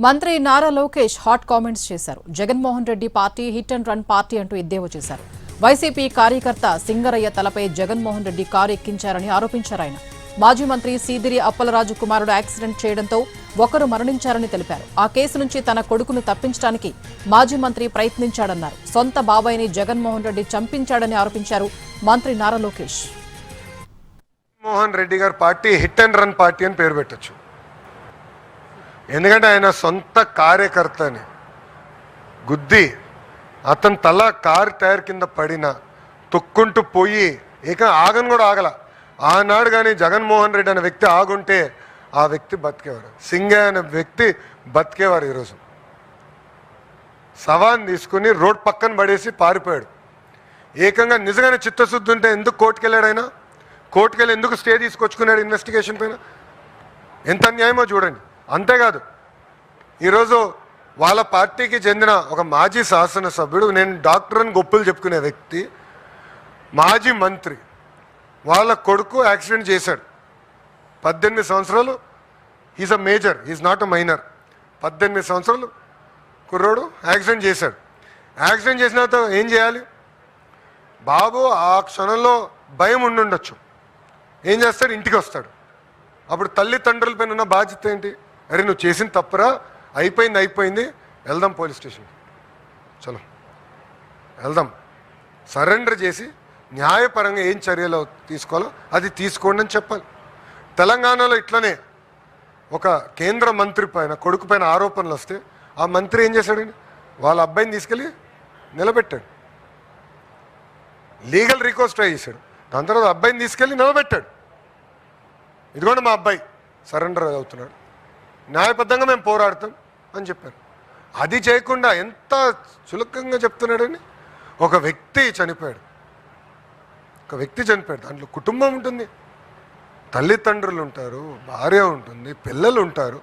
మంత్రి Nara Lokesh hot comments చేశారు. Jaganmohan Reddy party hit and run party అంటూ ఎద్దేవా చేశారు. వైసీపీ కార్యకర్త సింగరయ్య తలపై జగన్మోహన్ రెడ్డి కారు ఎక్కించారని ఆరోపించారు. ఆయన మాజీ మంత్రి సీదిరి అప్పలరాజు కుమారుడు యాక్సిడెంట్ చేయడంతో ఒకరు మరణించారని తెలిపారు. ఆ కేసు నుంచి తన కొడుకును తప్పించడానికి మాజీ మంత్రి ప్రయత్నించాడన్నారు. సొంత బాబాయిని జగన్మోహన్ రెడ్డి చంపించాడని ఆరోపించారు మంత్రి నారా లోకేష్. మోహన్ రెడ్డి గారి party hit and run party అని పేరు పెట్టచ్చు. ఎందుకంటే ఆయన సొంత కార్యకర్తని గుద్ది అతని తల కారు టైర్ కింద పడిన తొక్కుంటూ పోయి ఆగను కూడా ఆగల. ఆనాడు కానీ జగన్మోహన్ రెడ్డి అనే వ్యక్తి ఆగుంటే ఆ వ్యక్తి బతికేవారు. సింగయ్య అనే వ్యక్తి బతికేవారు. ఈరోజు సవాన్ తీసుకుని రోడ్ పక్కన పడేసి పారిపోయాడు. నిజంగానే చిత్తశుద్ధి ఉంటే ఎందుకు కోర్టుకు వెళ్ళాడు? ఆయన కోర్టుకు వెళ్ళి ఎందుకు స్టే తీసుకొచ్చుకున్నాడు ఇన్వెస్టిగేషన్ పైన? ఎంత అన్యాయమో చూడండి. అంతేకాదు, ఈరోజు వాళ్ళ పార్టీకి చెందిన ఒక మాజీ శాసనసభ్యుడు, నేను డాక్టర్ అని గొప్పలు చెప్పుకునే వ్యక్తి, మాజీ మంత్రి వాళ్ళ కొడుకు యాక్సిడెంట్ చేశాడు. 18 సంవత్సరాలు. Is a major, is not a minor. 18 సంవత్సరాలు కుర్రోడు యాక్సిడెంట్ చేశాడు. యాక్సిడెంట్ చేసిన తర్వాత ఏం చేయాలి? బాబు ఆ క్షణంలో భయం ఉండుండొచ్చు. ఏం చేస్తాడు? ఇంటికి వస్తాడు. అప్పుడు తల్లిదండ్రులపైన ఉన్న బాధ్యత ఏంటి? అరే నువ్వు చేసిన తప్పురా, అయిపోయింది, వెళ్దాం పోలీస్ స్టేషన్కి, చలో వెళ్దాం, సరెండర్ చేసి న్యాయపరంగా ఏం చర్యలు తీసుకోవాలో అది తీసుకోండి అని చెప్పాలి. తెలంగాణలో ఇట్లనే ఒక కేంద్ర మంత్రి పైన కొడుకు పైన ఆరోపణలు వస్తే ఆ మంత్రి ఏం చేశాడండి? వాళ్ళ అబ్బాయిని తీసుకెళ్ళి నిలబెట్టాడు. లీగల్ రిక్వెస్ట్ ట్రై చేశాడు. దాని తర్వాత అబ్బాయిని తీసుకెళ్ళి నిలబెట్టాడు. ఇదిగోండి మా అబ్బాయి సరెండర్ అవుతున్నాడు, న్యాయబద్ధంగా మేము పోరాడతాం అని చెప్పారు. అది చేయకుండా ఎంత చులకంగా చెప్తున్నాడని. ఒక వ్యక్తి చనిపోయాడు. దాంట్లో కుటుంబం ఉంటుంది, తల్లిదండ్రులు ఉంటారు, భార్య ఉంటుంది, పిల్లలు ఉంటారు.